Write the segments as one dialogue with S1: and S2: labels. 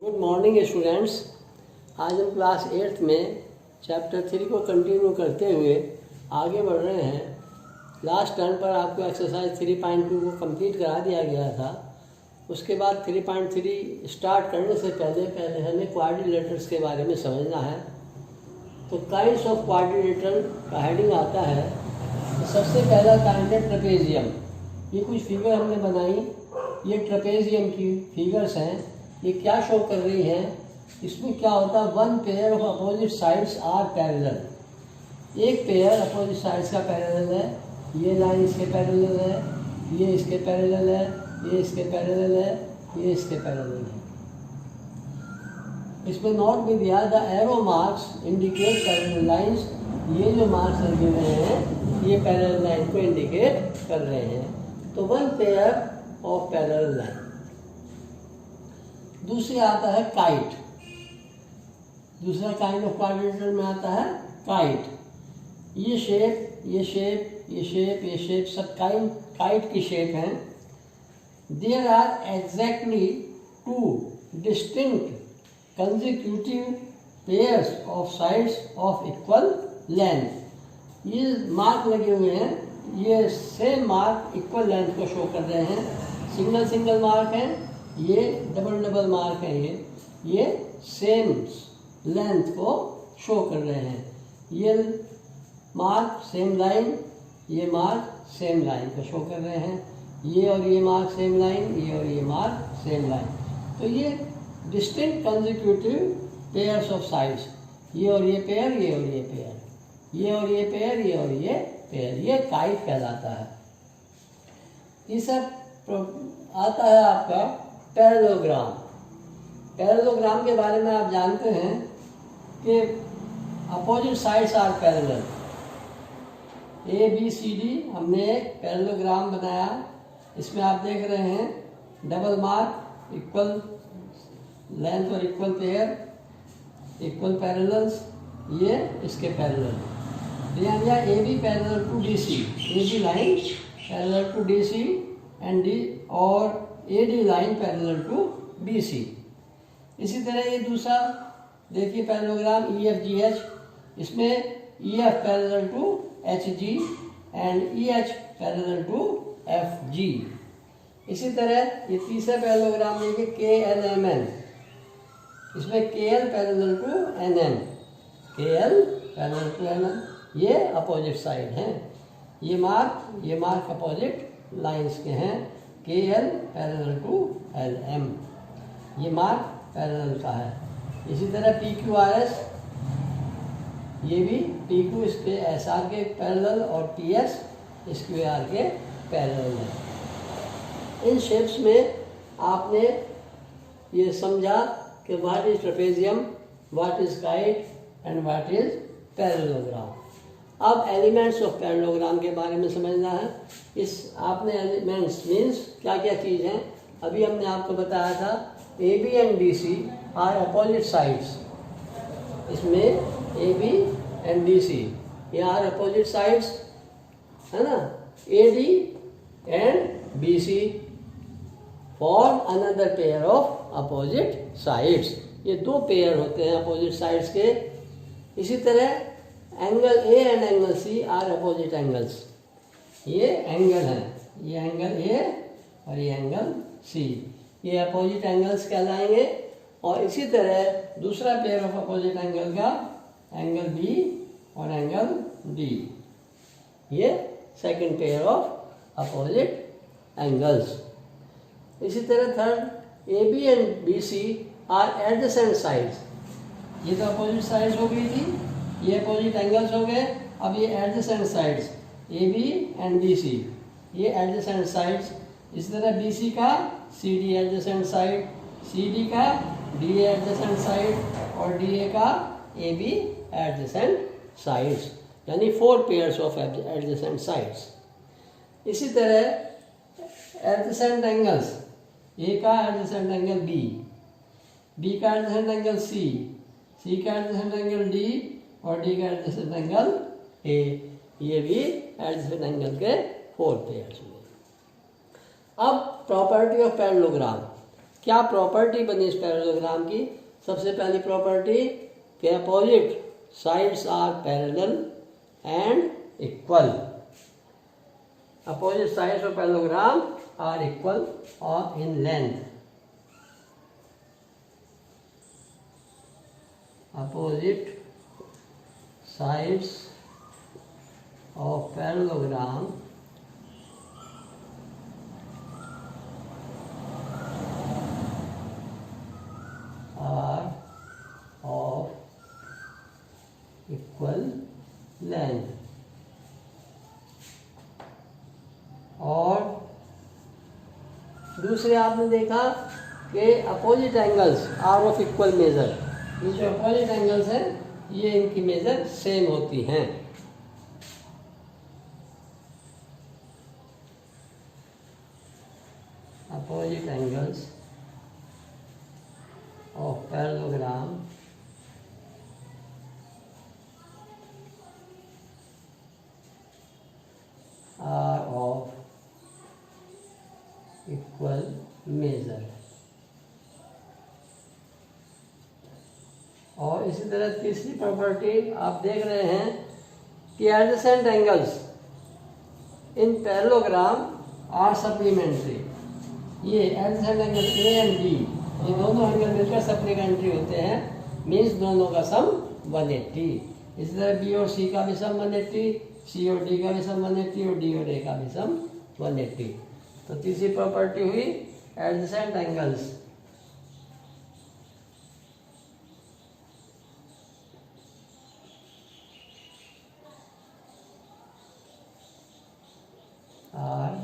S1: Good morning students. आज हम class 8th में चैप्टर 3 को कंटिन्यू करते हुए आगे बढ़ रहे हैं। लास्ट टर्न पर आपको एक्सरसाइज 3.2 को कंप्लीट करा दिया गया था। उसके बाद 3.3 स्टार्ट करने से पहले हमें क्वाड्रिलेटरल्स के बारे में समझना है। तो काइंड्स ऑफ क्वाड्रिलेटरल का हेडिंग आता है। तो सबसे पहला काइंड है ट्रेपेजियम। ये कुछ फिगर हमने बनाई, ये ट्रेपेजियम की फिगर्स हैं। ये क्या शो कर रही हैं? इसमें क्या होता है, one pair of opposite sides are parallel. एक पेयर अपोजिट साइड्स का पैरेलल है। ये लाइन इसके पैरेलल है, ये इसके पैरेलल है, ये इसके पैरेलल है, ये इसके पैरेलल है। इसमें नोट भी दिया the arrow marks indicate parallel lines. ये जो मार्क्स लगे हुए हैं ये पैरेलल लाइन को इंडिकेट कर रहे हैं। तो one pair of parallel line. दूसरी आता है काइट। दूसरा काइंड ऑफ क्वाड्रिलेटरल में आता है काइट। ये शेप, ये शेप, ये शेप, ये शेप सब काइट की शेप हैं। There are exactly two distinct consecutive pairs of sides of equal length. ये मार्क लगे हुए हैं, ये सेम मार्क इक्वल लेंथ को शो कर रहे हैं। सिंगल सिंगल मार्क है, ये डबल डबल मार्क है। ये सेम लेंथ को शो कर रहे हैं। ये मार्क सेम लाइन, ये मार्क सेम लाइन को शो कर रहे हैं। ये और ये मार्क सेम लाइन, ये और ये मार्क सेम लाइन। तो ये distinct consecutive pairs of sides. ये और ये पेयर, ये और ये पेयर, ये और ये पेयर, ये और ये पेयर, ये काइट कहलाता है। ये सब आता है आपका पैरेललोग्राम। पैरेललोग्राम के बारे में आप जानते हैं कि opposite sides are parallel. A B C D हमने एक पैरेललोग्राम बनाया। इसमें आप देख रहे हैं डबल मार्क, इक्वल लेंथ और इक्वल पेयर, इक्वल पैरेलल्स, ये इसके पैरेलल। ध्यान दिया A B parallel to D C, A B line parallel to D C and D, और A D line parallel to B C. इसी तरह ये दूसरा देखिए parallelogram E F G H. इसमें E F parallel to H G and E H parallel to F G. इसी तरह ये तीसरा पैरेललोग्राम देखिए के एल एम एन। इसमें K L parallel to N M, K L parallel to N M. ये opposite side हैं। ये मार्क अपोजिट लाइंस के हैं। K L parallel to L M, ये मार्क पैरेलल का है। इसी तरह पी क्यू आर एस, ये भी पी क्यू इसके एस आर के पैरेलल और पी एस इस क्यू आर के पैरेलल है। इन शेप्स में आपने ये समझा कि what is trapezium, what is kite and what is parallelogram. अब एलिमेंट्स ऑफ पैरेललोग्राम के बारे में समझना है। इस आपने एलिमेंट्स मीन्स क्या क्या चीज़ हैं अभी हमने आपको बताया था। A B and D C are opposite sides. इसमें A B and D C ये आर अपोजिट साइड्स है ना। A D and B C form another pair of opposite sides. ये दो पेयर होते हैं अपोजिट साइड्स के। इसी तरह angle A and angle C are opposite angles. ये एंगल हैं, ये एंगल ए और ये एंगल सी, ये अपोजिट एंगल्स कहलाएंगे। और इसी तरह दूसरा पेयर ऑफ अपोजिट एंगल का एंगल बी और एंगल डी, ये second pair of opposite angles. इसी तरह third A B and B C are adjacent sides. ये तो अपोजिट साइड्स हो गई थी, ये अपोजिट एंगल्स हो गए। अब ये adjacent sides A B and D C, ये एडजेसेंट साइड्स। इस तरह बी सी का C D adjacent side, C D का डी ए एडजेसेंट साइड और डी ए का ए बी एडजेसेंट साइड्स, यानी 4 पेयर्स ऑफ एडजेसेंट साइड्स। इसी तरह एडजेसेंट एंगल्स, ए का एडजेसेंट एंगल बी, बी का एडजेसेंट एंगल सी, सी का adjacent angle D और डी का एडजेसेंट एंगल ए, ये भी एडजेसेंट एंगल के 4 पेयर्स हुए। अब प्रॉपर्टी ऑफ पैरेललोग्राम। क्या प्रॉपर्टी बनी इस पैरेललोग्राम की? सबसे पहली प्रॉपर्टी कि opposite sides are parallel and equal. Opposite sides of parallelogram are equal और in length. Opposite sides of parallelogram are of equal length। और दूसरे आपने देखा कि opposite angles are of equal measure. ये जो अपोजिट एंगल्स हैं ये इनकी मेजर सेम होती हैं। Opposite angles of parallelogram are of equal measure. और इसी तरह तीसरी प्रॉपर्टी आप देख रहे हैं कि adjacent angles in parallelogram are supplementary. ये adjacent angle A and B, ये दोनों एंगल मिलकर सप्लीमेंट्री होते हैं, मीन्स दोनों का सम 180। इसी तरह बी और सी का भी सम 180, सी और डी का भी सम 180 और डी और ए का भी सम 180। तो तीसरी प्रॉपर्टी हुई adjacent angles are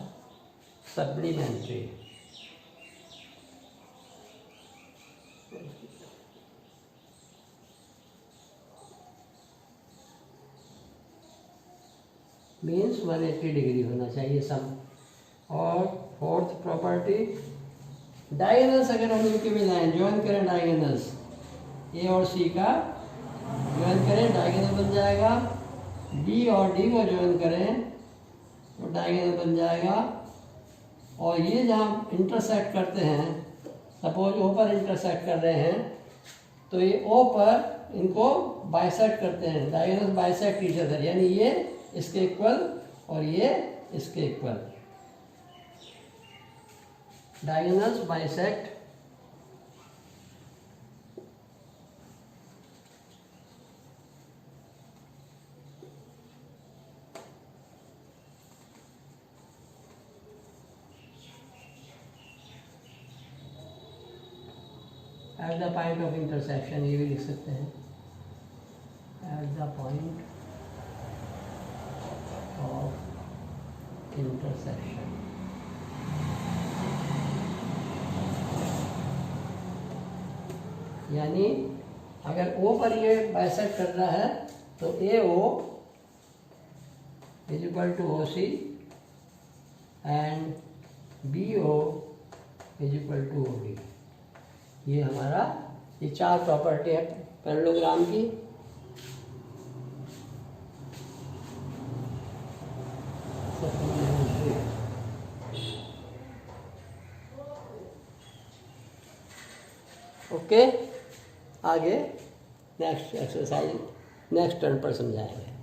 S1: supplementary। Means 180 degree होना चाहिए सम। और फोर्थ प्रॉपर्टी डायगोनल्स अगर हम इनके मिलाएं, ज्वाइन करें डायगोनल्स ए और सी का ज्वाइन करें, डायगोनल बन जाएगा। बी और डी को ज्वाइन करें तो डायगोनल बन जाएगा। और ये जहाँ इंटरसेक्ट करते हैं, सपोज ओ पर इंटरसेक्ट कर रहे हैं, तो ये ओ पर इनको बाइसेक्ट करते हैं, डायगोनल्स बाइसेक्ट ईच अदर, यानी ये इसके इक्वल और ये इसके equal, diagonals bisect at the point of intersection, ये भी लिख सकते हैं, at the point of intersection. यानी अगर ओ पर ये बाइसेक्ट कर रहा है तो A O is equal to O C and B O is equal to O D. ये हमारा ये चार प्रॉपर्टी है पैरेललोग्राम की। ओके, आगे नेक्स्ट एक्सरसाइज नेक्स्ट टर्न पर समझाएंगे।